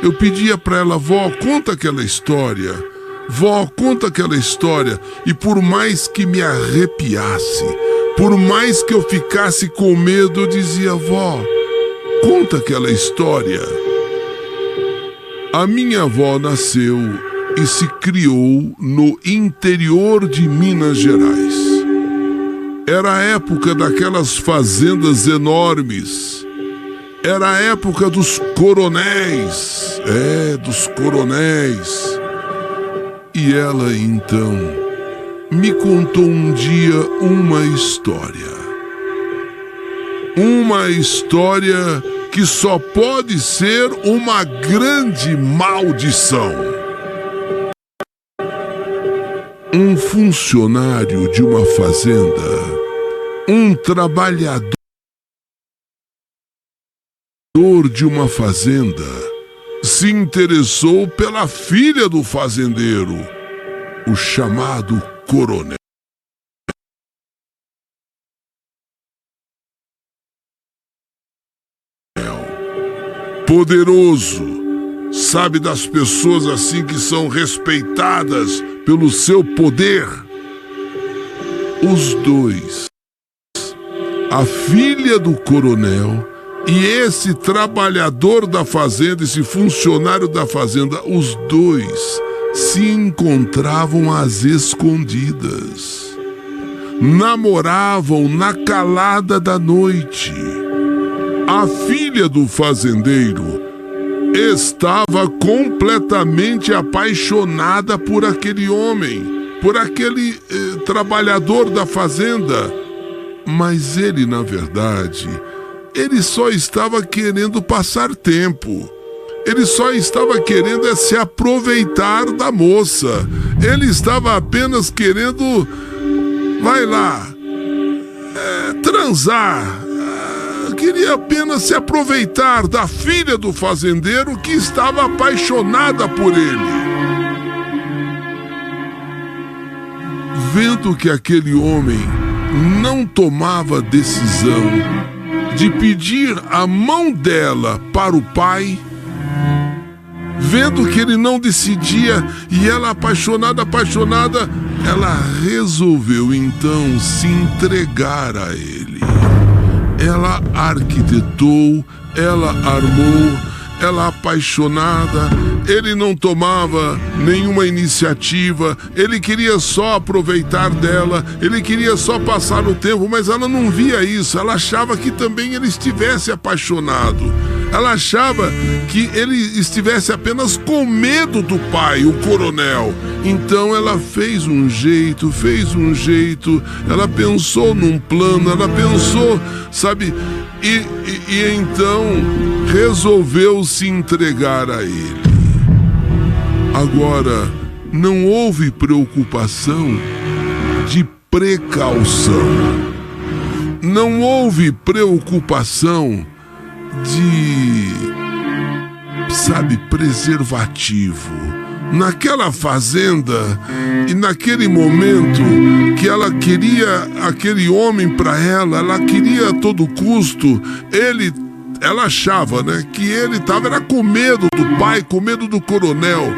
Eu pedia para ela: vó, conta aquela história. Vó, conta aquela história. E por mais que me arrepiasse, por mais que eu ficasse com medo, eu dizia: vó, conta aquela história. A minha avó nasceu e se criou no interior de Minas Gerais. Era a época daquelas fazendas enormes. Era a época dos coronéis. Dos coronéis. E ela então me contou um dia uma história. Uma história que só pode ser uma grande maldição. Um funcionário de uma fazenda, um trabalhador de uma fazenda, se interessou pela filha do fazendeiro, o chamado coronel. Poderoso, sabe, das pessoas assim que são respeitadas pelo seu poder. Os dois, a filha do coronel e esse trabalhador da fazenda, esse funcionário da fazenda, os dois se encontravam às escondidas. Namoravam na calada da noite. A filha do fazendeiro estava completamente apaixonada por aquele homem, por aquele trabalhador da fazenda. Mas ele, na verdade, ele só estava querendo passar tempo. Ele só estava querendo se aproveitar da moça. Ele estava apenas querendo, vai lá, transar. Queria apenas se aproveitar da filha do fazendeiro que estava apaixonada por ele. Vendo que aquele homem não tomava decisão de pedir a mão dela para o pai, vendo que ele não decidia e ela apaixonada, ela resolveu então se entregar a ele. Ela arquitetou, ela armou, ela apaixonada, ele não tomava nenhuma iniciativa, ele queria só aproveitar dela, ele queria só passar o tempo, mas ela não via isso, ela achava que também ele estivesse apaixonado. Ela achava que ele estivesse apenas com medo do pai, o coronel. Então ela fez um jeito, ela pensou num plano, ela pensou, sabe, e então resolveu se entregar a ele. Agora, não houve preocupação de precaução. Não houve preocupação de, sabe, preservativo. Naquela fazenda e naquele momento que ela queria aquele homem para ela, ela queria a todo custo, ela achava, né, que ele era com medo do pai, com medo do coronel.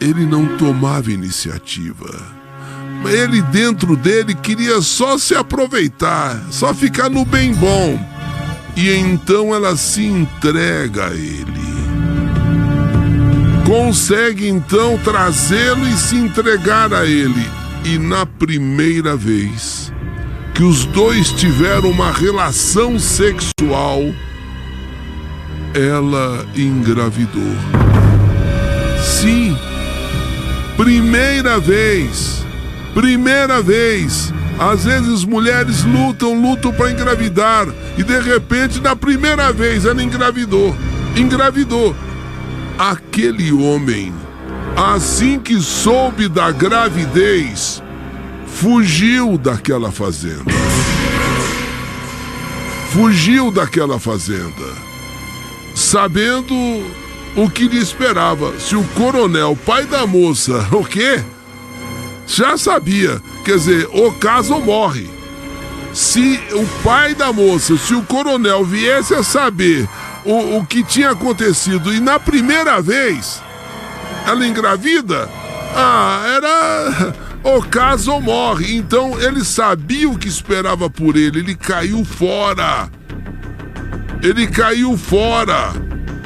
Ele não tomava iniciativa. Ele, dentro dele, queria só se aproveitar, só ficar no bem bom. E então ela se entrega a ele. Consegue então trazê-lo e se entregar a ele. E na primeira vez que os dois tiveram uma relação sexual, ela engravidou. Sim, primeira vez. Às vezes mulheres lutam para engravidar e de repente na primeira vez ela engravidou. Aquele homem, assim que soube da gravidez, fugiu daquela fazenda. Sabendo o que lhe esperava. Se o coronel, pai da moça, o quê? Já sabia, quer dizer, o caso morre. Se o pai da moça, se o coronel viesse a saber o que tinha acontecido. E na primeira vez, ela engravida, era o caso ou morre. Então ele sabia o que esperava por ele. Ele caiu fora.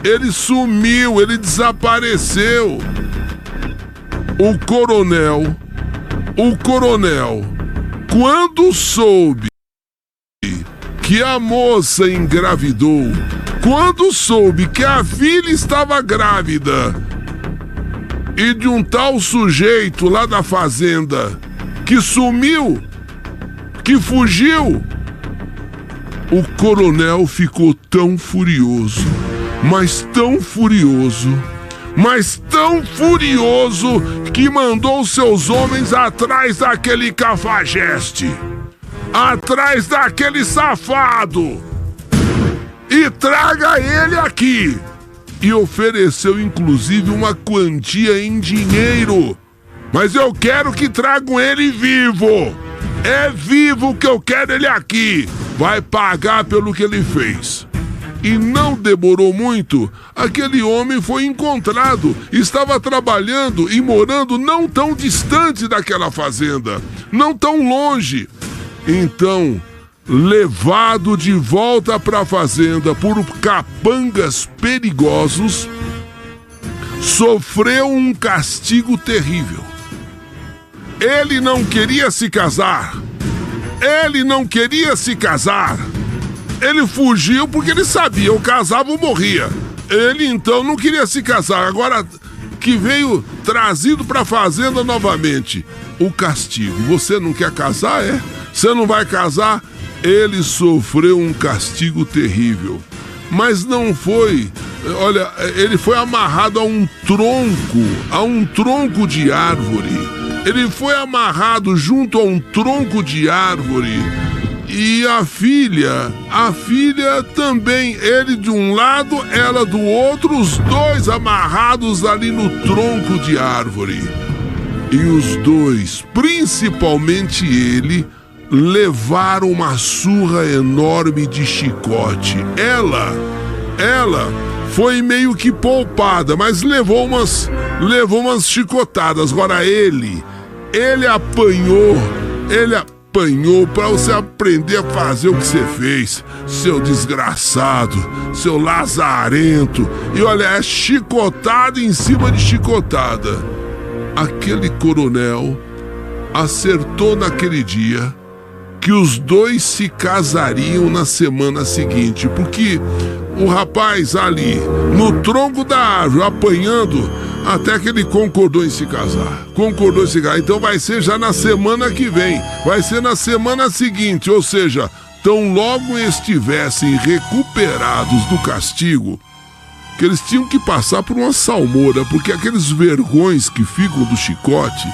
Ele sumiu, ele desapareceu. O coronel, quando soube que a moça engravidou, quando soube que a filha estava grávida e de um tal sujeito lá da fazenda que sumiu, que fugiu, o coronel ficou tão furioso, mas tão furioso, que mandou seus homens atrás daquele cafajeste, atrás daquele safado, e traga ele aqui. E ofereceu inclusive uma quantia em dinheiro. Mas eu quero que tragam ele vivo. É vivo que eu quero ele aqui. Vai pagar pelo que ele fez. E não demorou muito, aquele homem foi encontrado. Estava trabalhando e morando não tão distante daquela fazenda, não tão longe. Então, levado de volta para a fazenda por capangas perigosos, sofreu um castigo terrível. Ele não queria se casar. Ele fugiu porque ele sabia, ou casava ou morria. Ele então não queria se casar. Agora que veio trazido para a fazenda novamente, o castigo. Você não quer casar, é? Você não vai casar? Ele sofreu um castigo terrível. Mas não foi... Olha, ele foi amarrado a um tronco de árvore. Ele foi amarrado junto a um tronco de árvore. E a filha também, ele de um lado, ela do outro, os dois amarrados ali no tronco de árvore. E os dois, principalmente ele, levaram uma surra enorme de chicote. Ela foi meio que poupada, mas levou umas chicotadas. Agora ele apanhou para você aprender a fazer o que você fez, seu desgraçado, seu lazarento. E olha, é chicotada em cima de chicotada. Aquele coronel acertou naquele dia que os dois se casariam na semana seguinte, porque o rapaz ali no tronco da árvore apanhando, até que ele concordou em se casar. Então vai ser já na semana que vem, vai ser na semana seguinte, ou seja, tão logo estivessem recuperados do castigo, que eles tinham que passar por uma salmoura, porque aqueles vergões que ficam do chicote,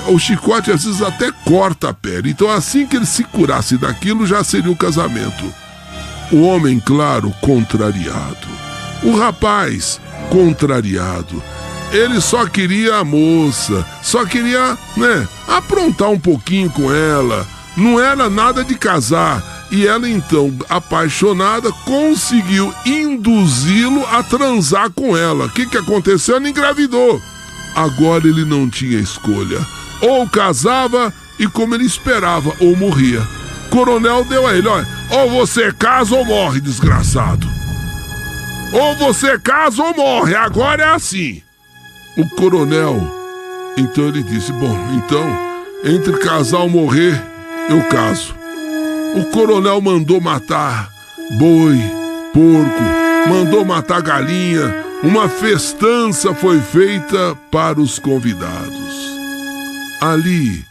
o chicote às vezes até corta a pele. Então assim que ele se curasse daquilo, já seria o casamento. O homem, claro, contrariado. O rapaz, contrariado. Ele só queria a moça, só queria, aprontar um pouquinho com ela. Não era nada de casar. E ela então, apaixonada, conseguiu induzi-lo a transar com ela. O que aconteceu? Ela engravidou. Agora ele não tinha escolha. Ou casava e, como ele esperava, ou morria. Coronel deu a ele, olha, ou você casa ou morre, desgraçado. Ou você casa ou morre, agora é assim. O coronel, então ele disse, bom, então, entre casar ou morrer, eu caso. O coronel mandou matar boi, porco, mandou matar galinha. Uma festança foi feita para os convidados. Ali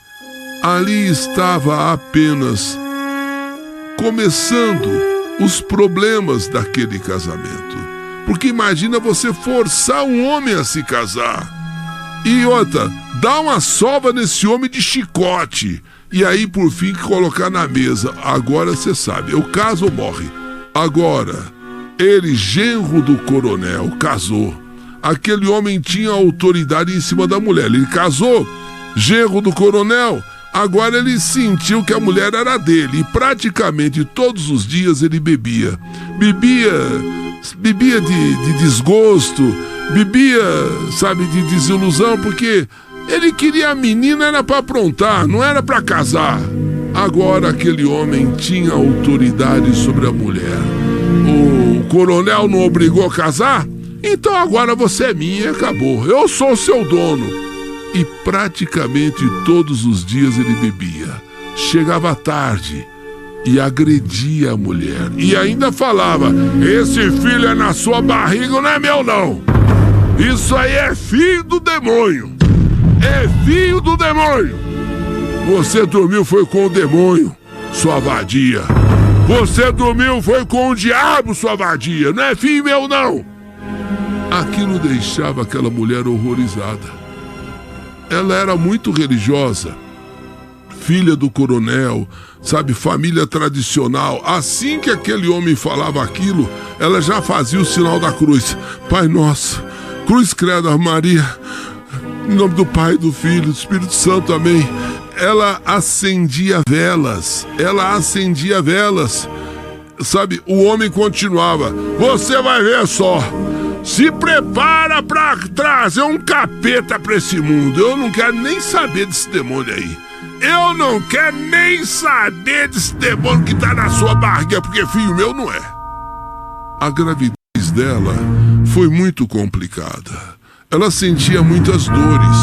estava apenas começando os problemas daquele casamento. Porque imagina você forçar um homem a se casar. E outra, dá uma sova nesse homem de chicote. E aí, por fim, colocar na mesa. Agora você sabe, eu caso ou morre. Agora, ele, genro do coronel, casou. Aquele homem tinha autoridade em cima da mulher. Ele casou, genro do coronel. Agora ele sentiu que a mulher era dele e praticamente todos os dias ele bebia. Bebia de desgosto, bebia, sabe, de desilusão, porque ele queria a menina, era para aprontar, não era para casar. Agora aquele homem tinha autoridade sobre a mulher. O coronel não obrigou a casar? Então agora você é minha e acabou. Eu sou o seu dono. E praticamente todos os dias ele bebia. Chegava tarde e agredia a mulher. E ainda falava: esse filho é na sua barriga, não é meu não. Isso aí é filho do demônio. É filho do demônio. Você dormiu foi com o demônio, sua vadia. Você dormiu foi com o diabo, sua vadia. Não é filho meu não. Aquilo deixava aquela mulher horrorizada. Ela era muito religiosa, filha do coronel, sabe, família tradicional. Assim que aquele homem falava aquilo, ela já fazia o sinal da cruz. Pai nosso, cruz credo, Maria, em nome do Pai, do Filho, do Espírito Santo, amém. Ela acendia velas, sabe, o homem continuava: você vai ver só. Se prepara pra trazer um capeta pra esse mundo. Eu não quero nem saber desse demônio aí. Eu não quero nem saber desse demônio que tá na sua barriga, porque filho meu não é. A gravidez dela foi muito complicada. Ela sentia muitas dores.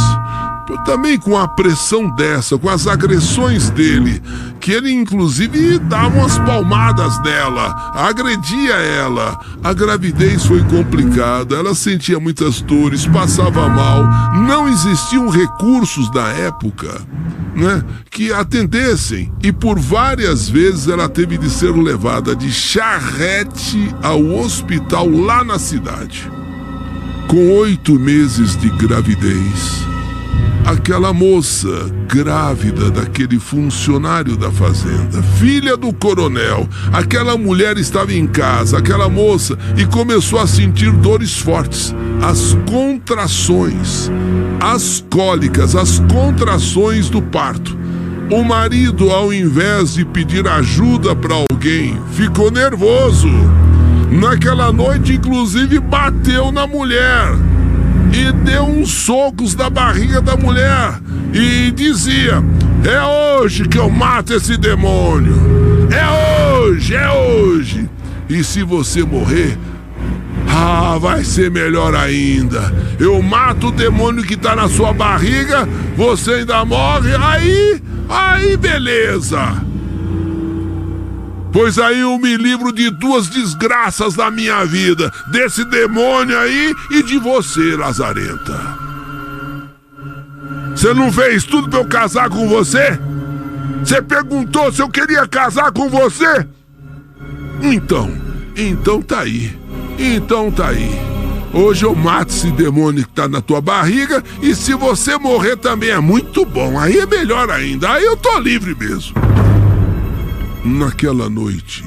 Também com a pressão dessa, com as agressões dele, que ele inclusive dava umas palmadas nela, agredia ela. A gravidez foi complicada, ela sentia muitas dores, passava mal, não existiam recursos na época, né, que atendessem, e por várias vezes ela teve de ser levada de charrete ao hospital lá na cidade. Com 8 meses de gravidez, aquela moça grávida daquele funcionário da fazenda, filha do coronel, aquela mulher estava em casa, aquela moça, e começou a sentir dores fortes, as contrações, as cólicas, as contrações do parto. O marido, ao invés de pedir ajuda para alguém, ficou nervoso. Naquela noite, inclusive, bateu na mulher e deu uns socos na barriga da mulher e dizia: é hoje que eu mato esse demônio, é hoje, e se você morrer, vai ser melhor ainda, eu mato o demônio que tá na sua barriga, você ainda morre, aí beleza. Pois aí eu me livro de 2 desgraças da minha vida, desse demônio aí e de você, lazarenta. Você não fez tudo pra eu casar com você? Você perguntou se eu queria casar com você? Então tá aí. Hoje eu mato esse demônio que tá na tua barriga, e se você morrer também é muito bom, aí é melhor ainda, aí eu tô livre mesmo. Naquela noite,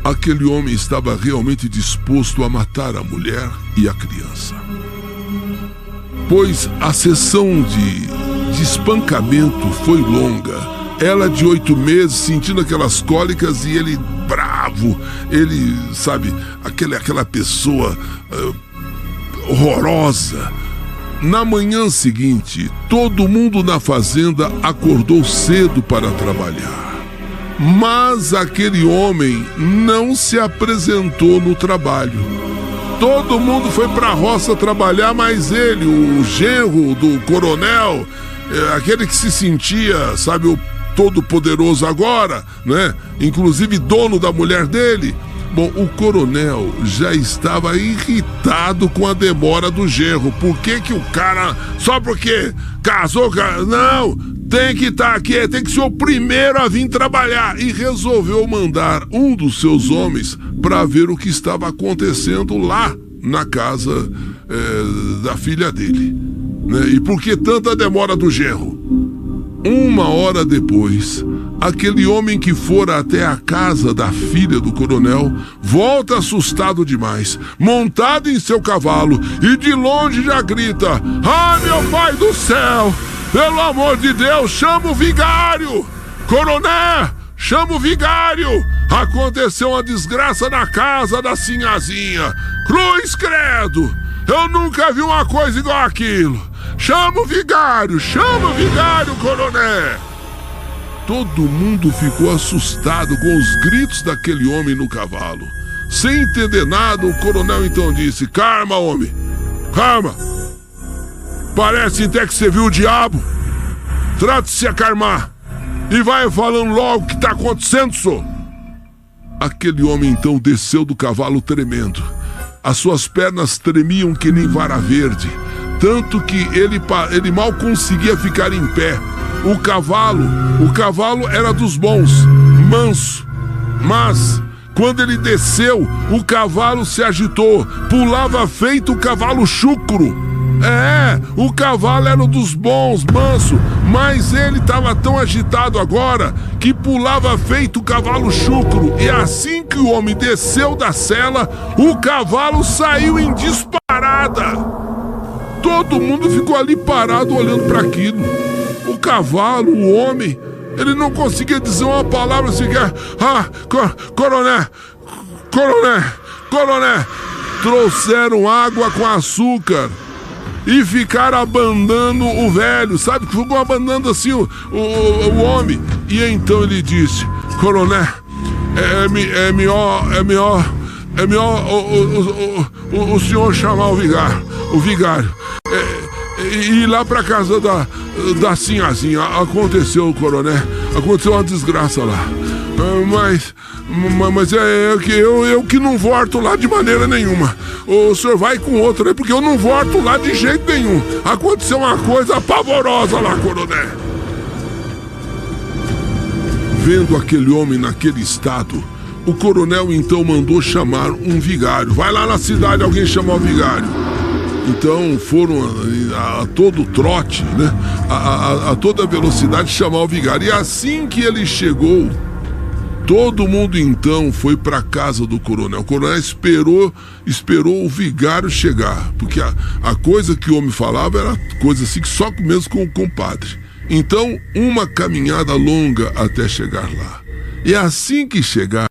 aquele homem estava realmente disposto a matar a mulher e a criança. Pois a sessão de espancamento foi longa. Ela de 8 meses, sentindo aquelas cólicas, e ele bravo. Ele, sabe, aquela pessoa horrorosa. Na manhã seguinte, todo mundo na fazenda acordou cedo para trabalhar. Mas aquele homem não se apresentou no trabalho. Todo mundo foi pra roça trabalhar, mas ele, o genro do coronel, aquele que se sentia, sabe, o todo-poderoso agora, né? Inclusive dono da mulher dele. Bom, o coronel já estava irritado com a demora do genro. Por que o cara, só porque casou, não, tem que estar aqui, tem que ser o primeiro a vir trabalhar. E resolveu mandar um dos seus homens para ver o que estava acontecendo lá na casa da filha dele, né? E por que tanta demora do genro? 1 hora depois, aquele homem que fora até a casa da filha do coronel volta assustado demais, montado em seu cavalo, e de longe já grita: meu pai do céu! Pelo amor de Deus, chama o vigário! Coronel, chama o vigário! Aconteceu uma desgraça na casa da Sinhazinha. Cruz credo! Eu nunca vi uma coisa igual aquilo. Chama o vigário, coronel! Todo mundo ficou assustado com os gritos daquele homem no cavalo. Sem entender nada, o coronel então disse: calma, homem, calma. Parece até que você viu o diabo. Trate de se acalmar e vai falando logo o que está acontecendo, senhor. Aquele homem então desceu do cavalo tremendo. As suas pernas tremiam que nem vara verde, tanto que ele mal conseguia ficar em pé. O cavalo era dos bons, manso, mas quando ele desceu, o cavalo se agitou, pulava feito o cavalo chucro. O cavalo era dos bons, manso, mas ele estava tão agitado agora que pulava feito o cavalo chucro. E assim que o homem desceu da sela, o cavalo saiu em disparada. Todo mundo ficou ali parado olhando para aquilo. O cavalo, o homem, ele não conseguia dizer uma palavra sequer. Coronel. Trouxeram água com açúcar e ficaram abandando o velho, sabe? Ficou abandando assim o homem. E então ele disse: coronel, é melhor o senhor chamar o vigário. E ir lá pra casa da Sinhazinha. Aconteceu, coronel, aconteceu uma desgraça lá. Mas eu que não volto lá de maneira nenhuma. O senhor vai com outro aí, porque eu não volto lá de jeito nenhum. Aconteceu uma coisa pavorosa lá, coronel. Vendo aquele homem naquele estado, o coronel então mandou chamar um vigário. Vai lá na cidade alguém chamar o vigário. Então foram a todo trote, né? A toda velocidade chamar o vigário. E assim que ele chegou, todo mundo então foi para a casa do coronel. O coronel esperou o vigário chegar, porque a coisa que o homem falava era coisa assim que só mesmo com o compadre. Então, uma caminhada longa até chegar lá. E assim que chegaram,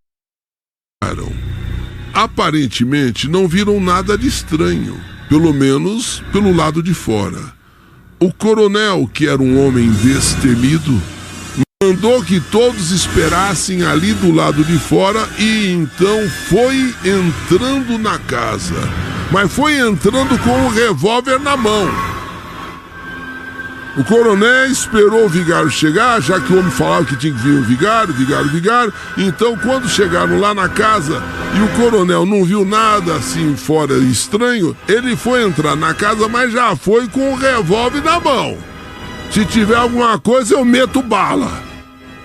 aparentemente não viram nada de estranho, pelo menos pelo lado de fora. O coronel, que era um homem destemido, mandou que todos esperassem ali do lado de fora e então foi entrando na casa. Mas foi entrando com um revólver na mão. O coronel esperou o vigário chegar, já que o homem falava que tinha que vir o vigário. Então, quando chegaram lá na casa e o coronel não viu nada assim fora estranho, ele foi entrar na casa, mas já foi com o revólver na mão. Se tiver alguma coisa, eu meto bala.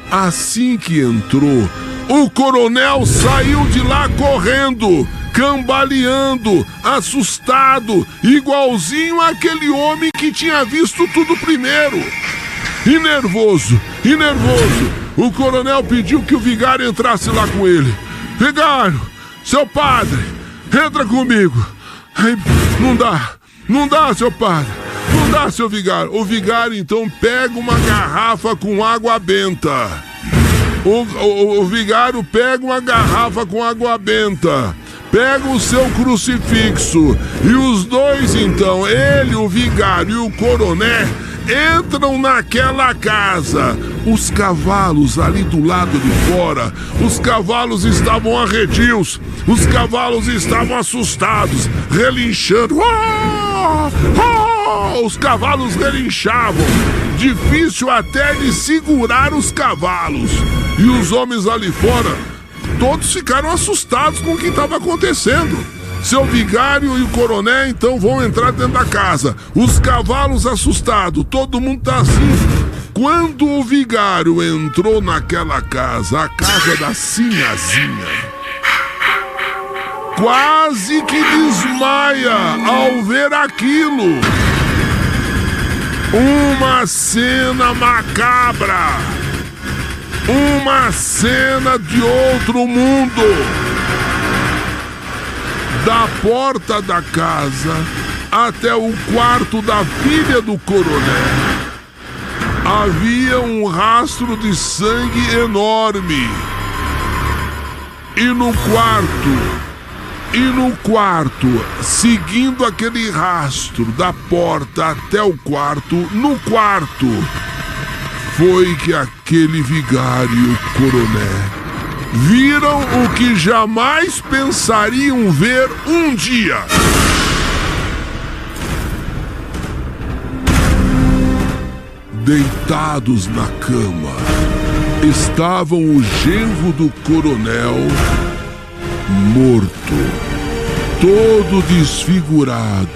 Assim que entrou, o coronel saiu de lá correndo, cambaleando, assustado, igualzinho àquele homem que tinha visto tudo primeiro. E nervoso, o coronel pediu que o vigário entrasse lá com ele. Vigário, seu padre, entra comigo. Ai, não dá, seu padre, não dá, seu vigário. O vigário então pega uma garrafa com água benta. O vigário pega uma garrafa com água benta, pega o seu crucifixo e os dois então, ele, o vigário e o coronel, entram naquela casa. Os cavalos ali do lado de fora, os cavalos estavam arredios, os cavalos estavam assustados, relinchando. Os cavalos relinchavam, difícil até de segurar os cavalos. E os homens ali fora, todos ficaram assustados com o que estava acontecendo. Seu vigário e o coronel então vão entrar dentro da casa. Os cavalos assustados, todo mundo tá assim. Quando o vigário entrou naquela casa, a casa da Sinhazinha, quase que desmaia ao ver aquilo. Uma cena macabra, uma cena de outro mundo. Da porta da casa até o quarto da filha do coronel, havia um rastro de sangue enorme. E no quarto, seguindo aquele rastro da porta até o quarto, no quarto, foi que aquele vigário e o coronel viram o que jamais pensariam ver um dia. Deitados na cama, estavam o genro do coronel morto, todo desfigurado,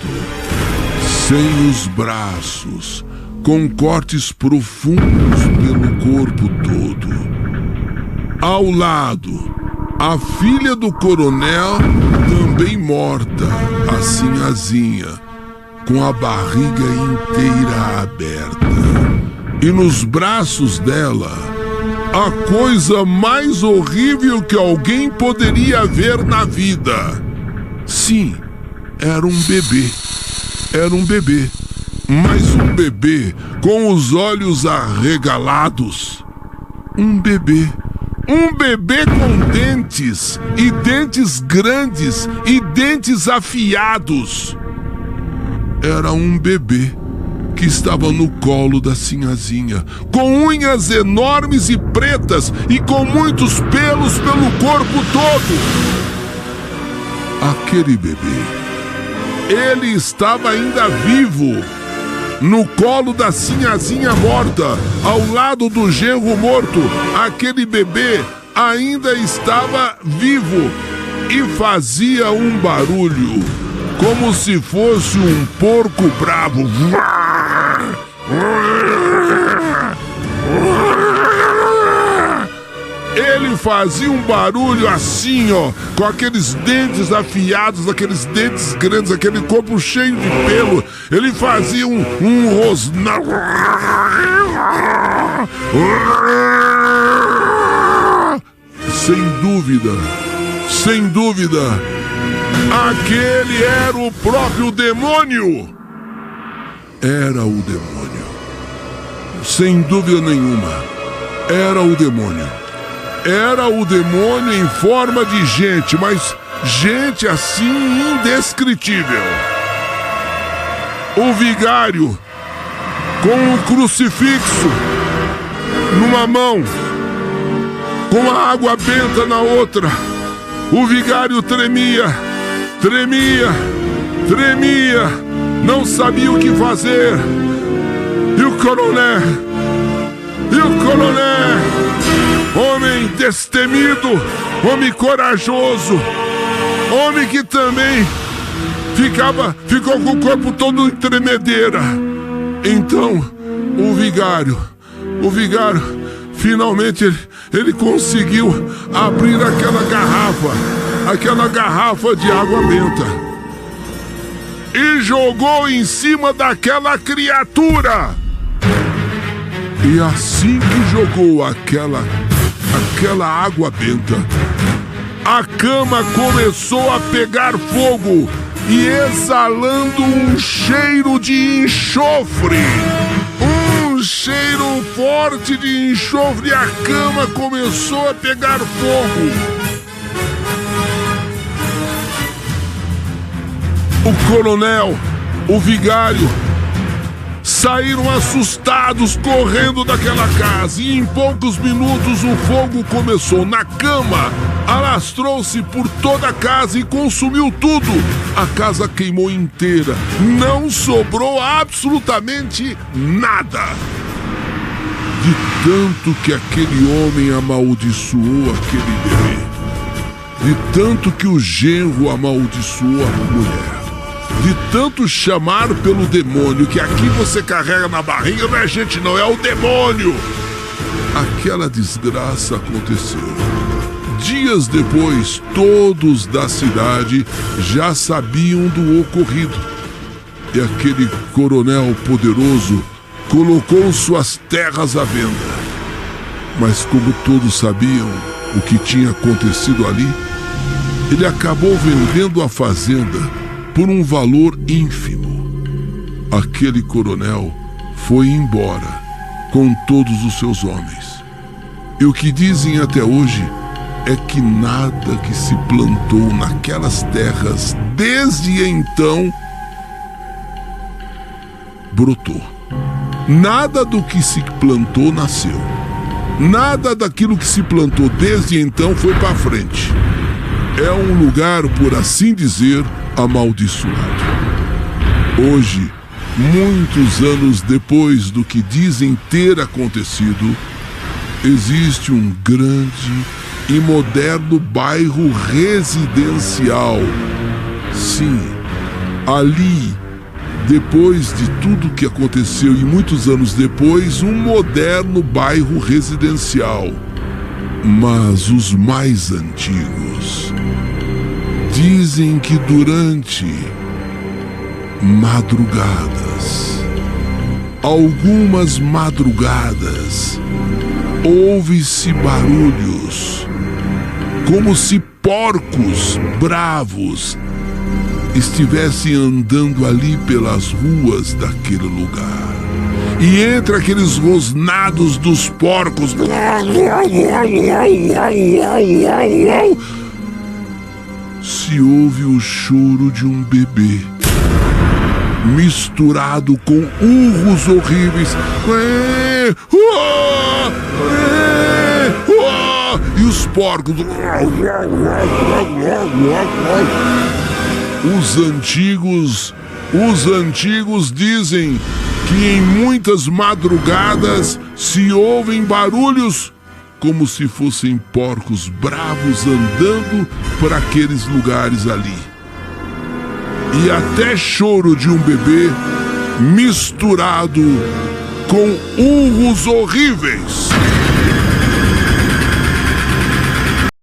sem os braços, com cortes profundos pelo corpo todo. Ao lado, a filha do coronel, também morta, a Sinhazinha, com a barriga inteira aberta. E nos braços dela, a coisa mais horrível que alguém poderia ver na vida. Sim, era um bebê. Era um bebê. Mas um bebê com os olhos arregalados. Um bebê. Um bebê com dentes, e dentes grandes, e dentes afiados. Era um bebê que estava no colo da Sinhazinha, com unhas enormes e pretas e com muitos pelos pelo corpo todo. Aquele bebê, ele estava ainda vivo, no colo da Sinhazinha morta, ao lado do genro morto. Aquele bebê ainda estava vivo e fazia um barulho como se fosse um porco bravo. Ele fazia um barulho assim, ó, com aqueles dentes afiados, aqueles dentes grandes, aquele corpo cheio de pelo. Ele fazia um rosnão. Sem dúvida, aquele era o próprio demônio. Era o demônio. Sem dúvida nenhuma, era o demônio. Era o demônio em forma de gente, mas gente assim indescritível. O vigário, com o crucifixo numa mão, com a água benta na outra. O vigário tremia, não sabia o que fazer. E o coronel, homem destemido, homem corajoso, homem que também ficou com o corpo todo em tremedeira. Então, o vigário, finalmente ele conseguiu abrir aquela garrafa de água benta e jogou em cima daquela criatura. E assim que jogou aquela água benta, a cama começou a pegar fogo e exalando um cheiro de enxofre. Um cheiro forte de enxofre, e a cama começou a pegar fogo. O coronel, o vigário, saíram assustados correndo daquela casa, e em poucos minutos o fogo começou na cama, alastrou-se por toda a casa e consumiu tudo. A casa queimou inteira, não sobrou absolutamente nada. De tanto que aquele homem amaldiçoou aquele bebê, de tanto que o genro amaldiçoou a mulher, de tanto chamar pelo demônio, que aqui você carrega na barriga, não é gente não, é o demônio. Aquela desgraça aconteceu. Dias depois, todos da cidade já sabiam do ocorrido. E aquele coronel poderoso colocou suas terras à venda. Mas como todos sabiam o que tinha acontecido ali, ele acabou vendendo a fazenda por um valor ínfimo. Aquele coronel foi embora com todos os seus homens. E o que dizem até hoje é que nada que se plantou naquelas terras desde então brotou. Nada do que se plantou nasceu. Nada daquilo que se plantou desde então foi para frente. É um lugar, por assim dizer, amaldiçoado. Hoje, muitos anos depois do que dizem ter acontecido, existe um grande e moderno bairro residencial. Sim, ali, depois de tudo que aconteceu e muitos anos depois, um moderno bairro residencial. Mas os mais antigos dizem que durante madrugadas, algumas madrugadas, ouve-se barulhos como se porcos bravos estivessem andando ali pelas ruas daquele lugar. E entre aqueles rosnados dos porcos se ouve o choro de um bebê, misturado com urros horríveis. E os porcos. Os antigos dizem que em muitas madrugadas se ouvem barulhos como se fossem porcos bravos andando por aqueles lugares ali. E até choro de um bebê misturado com urros horríveis.